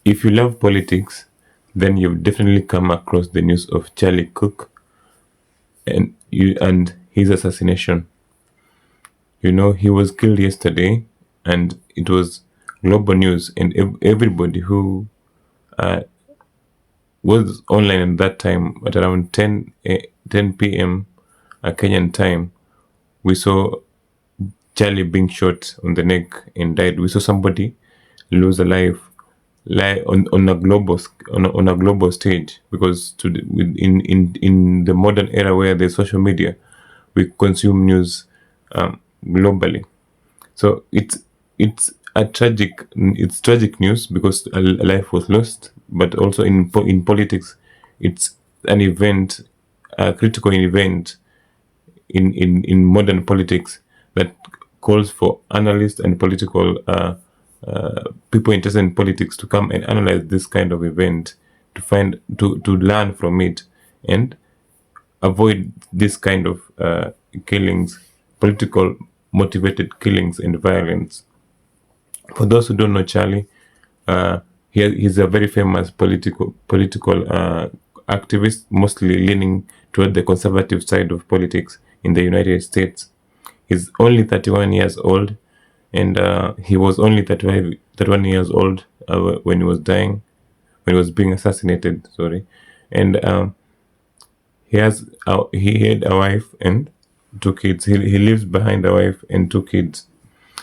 If you love politics, then you've definitely come across the news of Charlie Cook and his assassination. You know, he was killed yesterday, and it was global news, and everybody who was online at that time at around 10 p.m. Kenyan time, we saw Charlie being shot on the neck and died. We saw somebody lose a life on a on a global stage, because in the modern era where there's social media, we consume news globally. So it's tragic news because a life was lost, but also in politics, it's an event, a critical event in modern politics that calls for analysts and political people interested in politics to come and analyze this kind of event, to learn from it and avoid this kind of killings, political motivated killings and violence. For those who don't know Charlie, he's a very famous political activist, mostly leaning toward the conservative side of politics in the United States. He's only 31 years old, and he was only 31 years old when he was dying, when he was being assassinated. Sorry, and he had a wife and two kids. He lives behind a wife and two kids.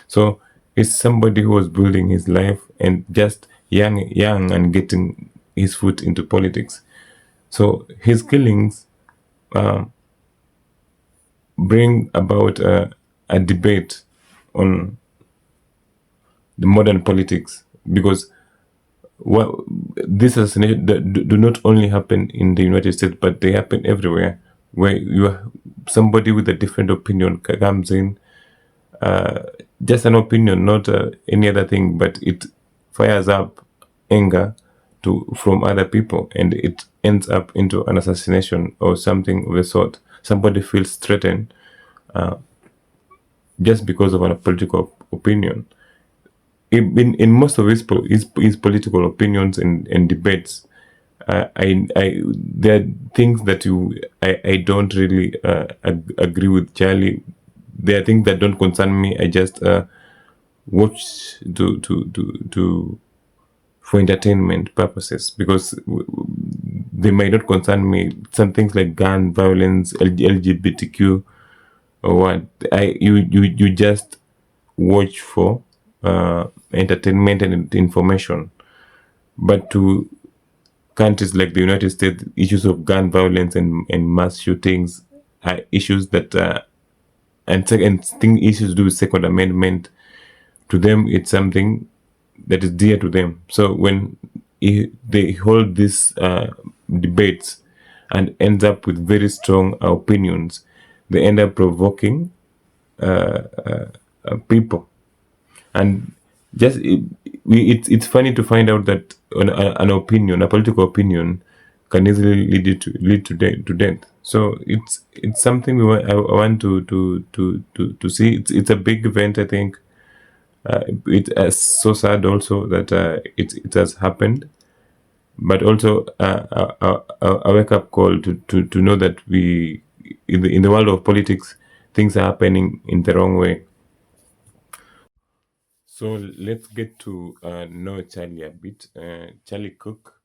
So he's somebody who was building his life and just young and getting his foot into politics. So his killings bring about a debate on the modern politics, because what this assassination do not only happen in the United States, but they happen everywhere. Where somebody with a different opinion comes in, just an opinion, not any other thing, but it fires up anger from other people, and it ends up into an assassination or something of the sort. Somebody feels threatened just because of a political opinion. In most of his political opinions and debates, there are things that I don't really agree with Charlie. There are things that don't concern me. I just watch to for entertainment purposes, because they might not concern me. Some things like gun violence, LGBTQ, or what, you just watch for entertainment and information. But to countries like the United States, issues of gun violence and mass shootings are issues that and thing issues to do with Second Amendment. To them, it's something that is dear to them. So when they hold these debates and end up with very strong opinions, they end up provoking people. And just it's funny to find out that an opinion, a political opinion, can easily to death. So it's something I want to see. It's a big event, I think. It's so sad also that it has happened, but also a wake up call to know that we in the world of politics, things are happening in the wrong way. So let's get to know Charlie a bit. Charlie Cook.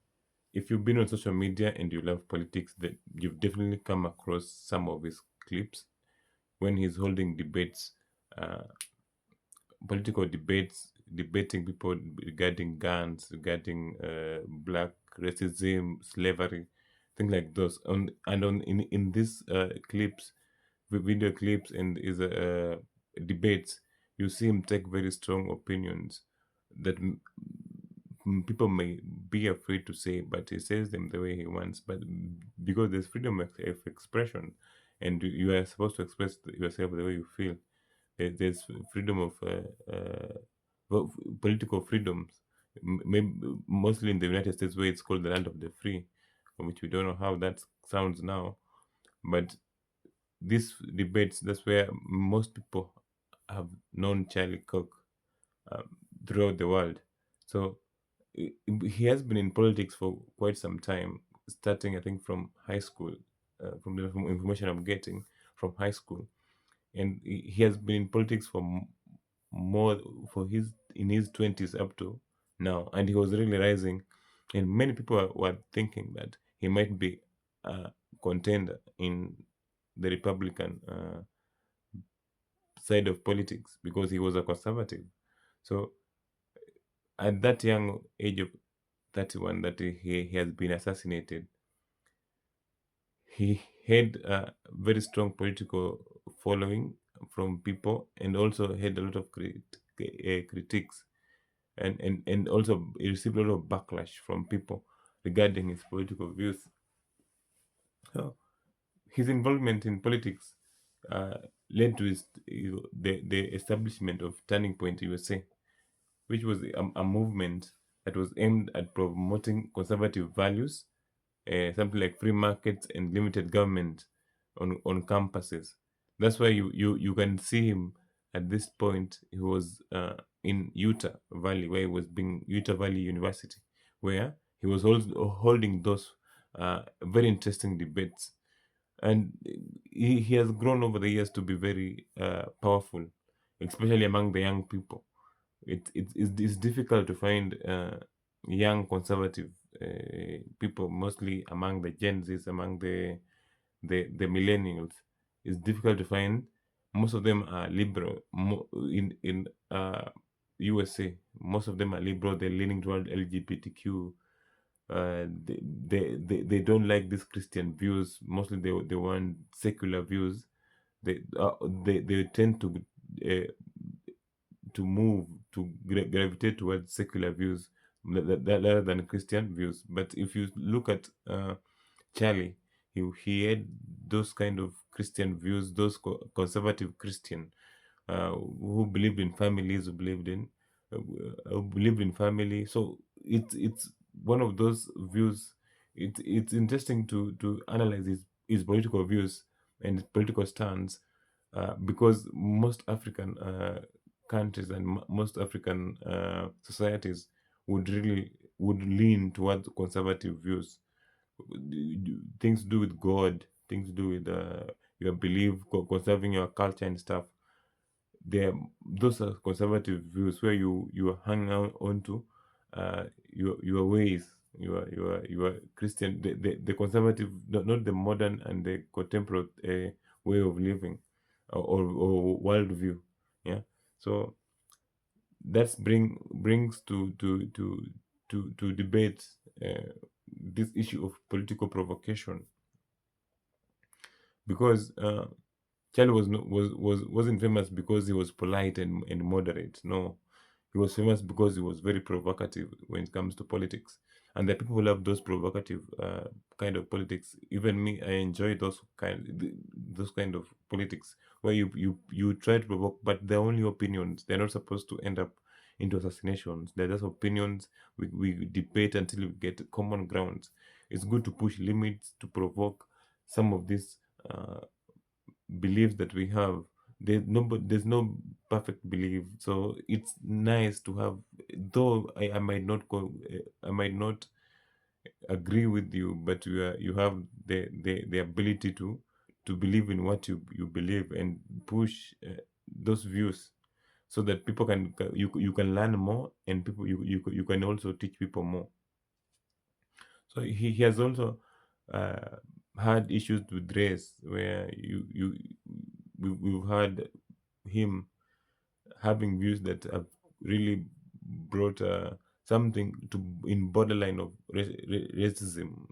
If you've been on social media and you love politics, that you've definitely come across some of his clips when he's holding debates, uh, political debates, debating people regarding guns, regarding black racism, slavery, things like those. In these clips, video clips, and is debates, you see him take very strong opinions that people may be afraid to say, but he says them the way he wants. But because there's freedom of expression, and you are supposed to express yourself the way you feel, there's freedom of political freedoms. Maybe mostly in the United States, where it's called the land of the free, which we don't know how that sounds now. But these debates, that's where most people have known Charlie Cook throughout the world. So he has been in politics for quite some time, starting I think from high school, from the information I'm getting from high school, and he has been in politics for more for his in his 20s up to now, and he was really rising, and many people were thinking that he might be a contender in the Republican side of politics because he was a conservative. So at that young age of 31 that he has been assassinated, he had a very strong political following from people, and also had a lot of critiques, and also he received a lot of backlash from people regarding his political views. So his involvement in politics led to the establishment of Turning Point USA, which was a movement that was aimed at promoting conservative values, something like free markets and limited government on campuses. That's why you can see him at this point. He was in Utah Valley, where he was being Utah Valley University, where he was holding those very interesting debates, and he has grown over the years to be very powerful, especially among the young people. It's difficult to find young conservative people, mostly among the Gen Zs, among the millennials. It's difficult to find. Most of them are liberal. In USA, most of them are liberal. They're leaning toward LGBTQ. They don't like these Christian views. Mostly they want secular views. They tend uh, to move to gravitate towards secular views rather than Christian views. But if you look at Charlie, he had those kind of Christian views, those conservative Christian who believed in families, who believed in family. So it's one of those views. It's interesting to analyze his political views and his political stance, because most African countries and most African societies would lean towards conservative views. Things to do with God, things to do with your belief, conserving your culture and stuff. Those are conservative views where you hang out onto your ways, your Christian, the conservative, not the modern and the contemporary way of living, or worldview. Yeah. So that's brings to debate this issue of political provocation, because Charlie was no, was wasn't famous because he was polite and moderate. No, he was famous because he was very provocative when it comes to politics. And the people who love those provocative kind of politics. Even me, I enjoy those kind of politics where you try to provoke, but they're only opinions. They're not supposed to end up into assassinations. They're just opinions. We debate until we get common grounds. It's good to push limits to provoke some of these beliefs that we have. There's no perfect belief, so it's nice to have. Though I might not I might not agree with you, but you have the ability to believe in what you believe, and push those views, so that people you can learn more, and people you can also teach people more. So he has also uh, had issues with race, where we've had him having views that have really brought something to in borderline of racism.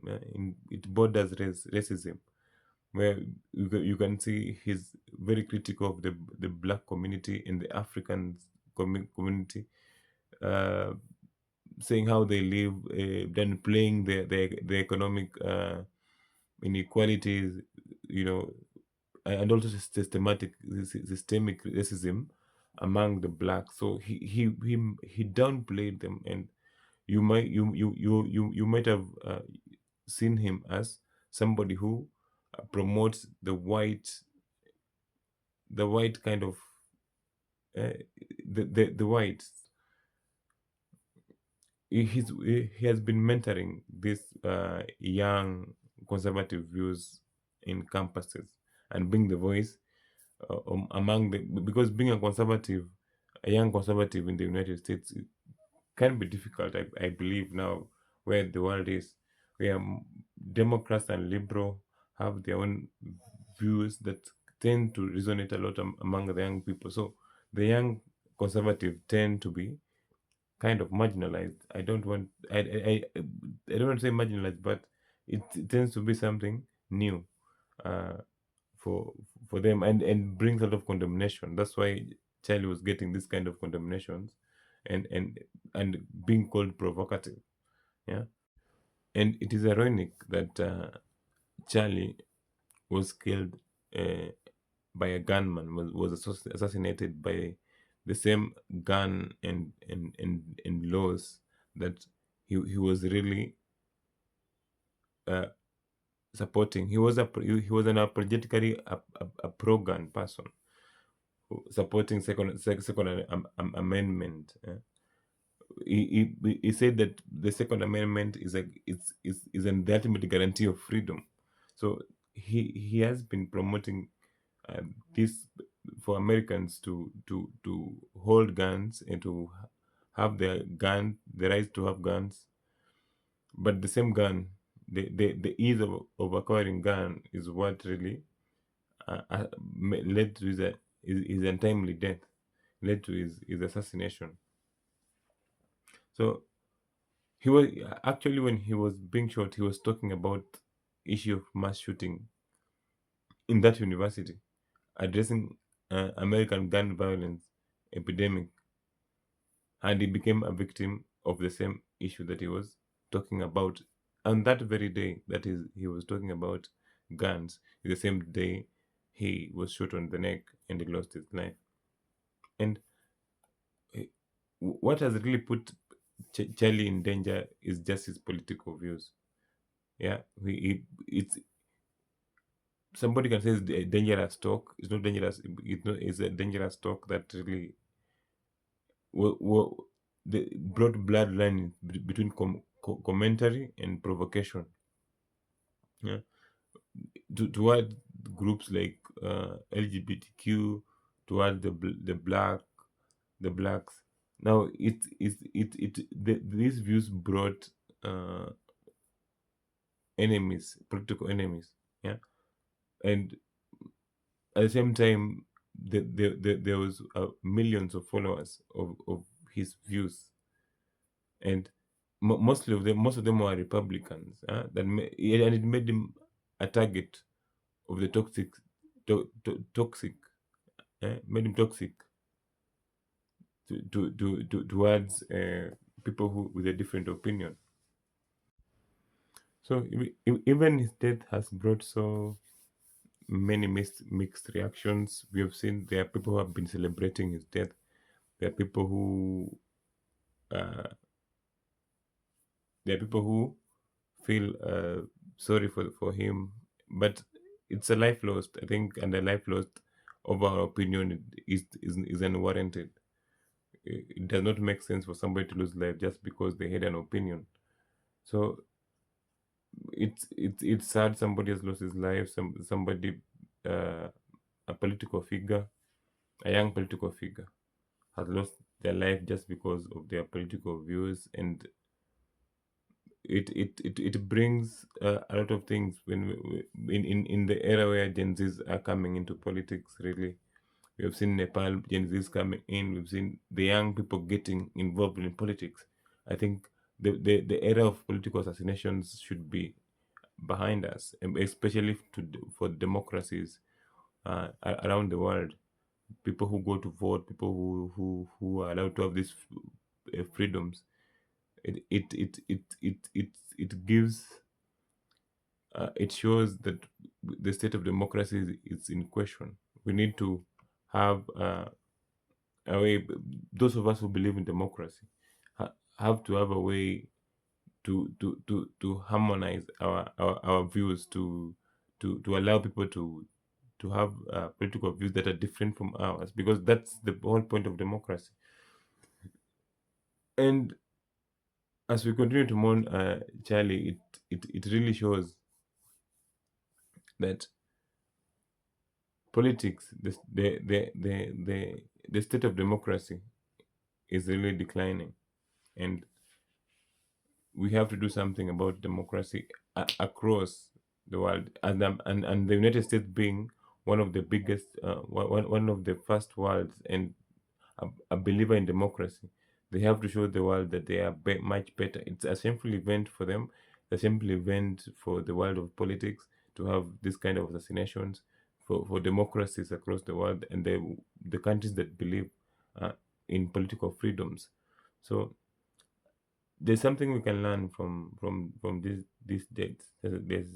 It borders racism, where you can see he's very critical of the black community and the African community, uh, saying how they live, then playing the economic inequalities, you know, and also systemic racism among the blacks. So he downplayed them, and you might have seen him as somebody who promotes the white kind of uh, the whites. he has been mentoring these young conservative views in campuses and being the voice among the, because being a young conservative in the United States, it can be difficult. I believe now where the world is, where Democrats and liberal have their own views that tend to resonate a lot among the young people. So the young conservative tend to be kind of marginalized. I don't want to say marginalized, but it tends to be something new uh, for for them, and brings a lot of condemnation. That's why Charlie was getting this kind of condemnations, and and and being called provocative. Yeah, and it is ironic that Charlie was killed uh, by a gunman, was assassinated by the same gun and laws that he was really supporting. He was an apologetically a pro-gun person supporting second amendment. He said that the Second Amendment is the ultimate guarantee of freedom. So he has been promoting this for Americans to hold guns and to have the right to have guns, but the same gun, the ease of acquiring gun is what really led to his untimely death, led to his assassination. So he was actually, when he was being shot, he was talking about issue of mass shooting in that university, addressing American gun violence epidemic, and he became a victim of the same issue that he was talking about. And that very day that he was talking about guns, is the same day he was shot on the neck and he lost his life. And what has really put Charlie in danger is just his political views. Yeah, it's somebody can say it's a dangerous talk. It's not dangerous. It's a dangerous talk that really the broad bloodline between commentary and provocation. Yeah, toward groups like LGBTQ, toward the blacks. Now these views brought uh, enemies, political enemies. Yeah, and at the same time, there was millions of followers of his views, and most of them were Republicans. And it made him a target of the toxic, made him toxic towards people who with a different opinion. So even his death has brought so many mixed reactions. We have seen there are people who have been celebrating his death. There are people who there are people who feel sorry for him, but it's a life lost, I think, and a life lost over our opinion is unwarranted. It does not make sense for somebody to lose life just because they had an opinion. So it's sad somebody has lost his life. Somebody, uh, a political figure, a young political figure, has lost their life just because of their political views, and it brings a lot of things when in the era where Gen Zs are coming into politics. Really, we have seen Nepal Gen Zs coming in. We've seen the young people getting involved in politics. I think the era of political assassinations should be behind us, and especially for democracies around the world. People who go to vote, people who are allowed to have these freedoms. It gives, it shows that the state of democracy is in question. We need to have a way. Those of us who believe in democracy have to have a way to harmonize our views, to allow people to have political views that are different from ours, because that's the whole point of democracy. And As we continue to mourn Charlie, it really shows that politics, the state of democracy is really declining, and we have to do something about democracy across the world, and the United States being one of the biggest, one of the first worlds, and a believer in democracy. They have to show the world that they are much better. It's a shameful event for them, a shameful event for the world of politics to have this kind of assassinations, for democracies across the world, and the countries that believe uh, in political freedoms. So there's something we can learn from these dates. There's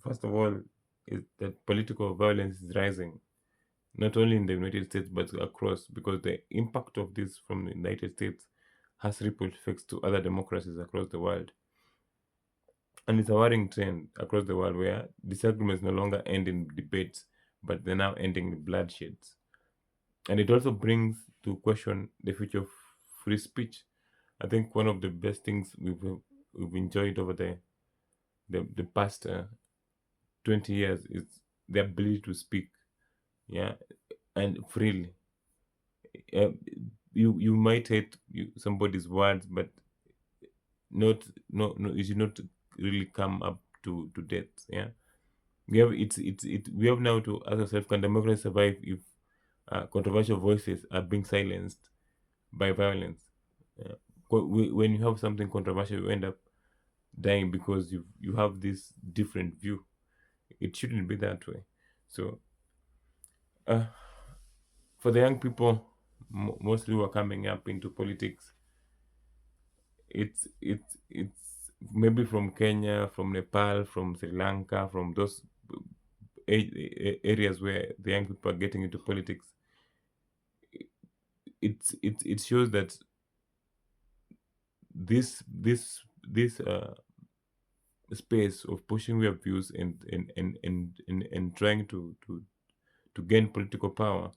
first of all is that political violence is rising, not only in the United States but across, because the impact of this from the United States has ripple effects to other democracies across the world. And it's a worrying trend across the world where disagreements no longer end in debates, but they're now ending in bloodsheds. And it also brings to question the future of free speech. I think one of the best things we've enjoyed over the past 20 years is the ability to speak, yeah, and freely. uh, you might hate somebody's words, but not no no it should not really come up to death. Yeah, we have we have now to ask ourselves, can democracy survive if controversial voices are being silenced by violence? uh, when you have something controversial, you end up dying because you have this different view. It shouldn't be that way. So uh, for the young people, mostly who are coming up into politics, it's maybe from Kenya, from Nepal, from Sri Lanka, from those areas where the young people are getting into politics. It shows that this space of pushing their views and trying to gain political power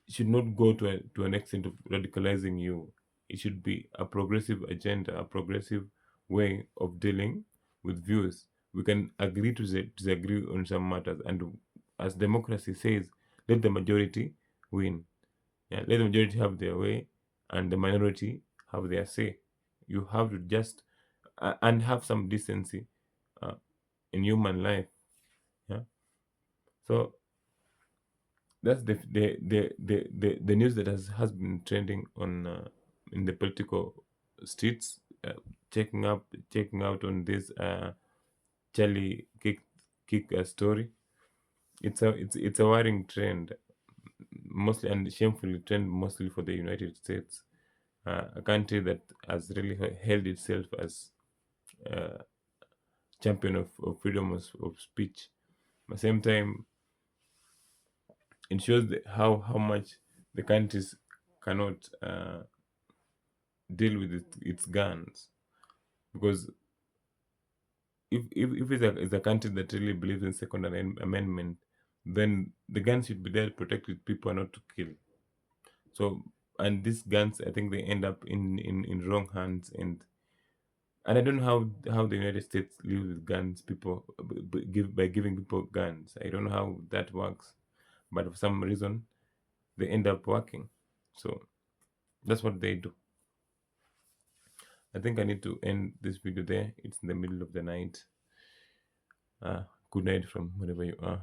should not go to an extent of radicalizing you. It should be a progressive agenda, a progressive way of dealing with views. We can agree to disagree on some matters, and as democracy says, let the majority win. Yeah, let the majority have their way, and the minority have their say. You have to just and have some decency uh, in human life. Yeah. So that's the news that has been trending on in the political streets. Checking out on this Charlie kick story. It's a worrying trend, mostly, and shamefully trend, mostly for the United States, a country that has really held itself as champion of freedom of speech. At the same time, it shows how much the countries cannot deal with its guns, because if it's a country that really believes in second amendment, then the guns should be there to protect its people and not to kill. So, and these guns, I think they end up in wrong hands, and I don't know how the United States lives with guns, people by giving people guns. I don't know how that works, but for some reason they end up working. So that's what they do. I think I need to end this video there. It's in the middle of the night. Good night from wherever you are.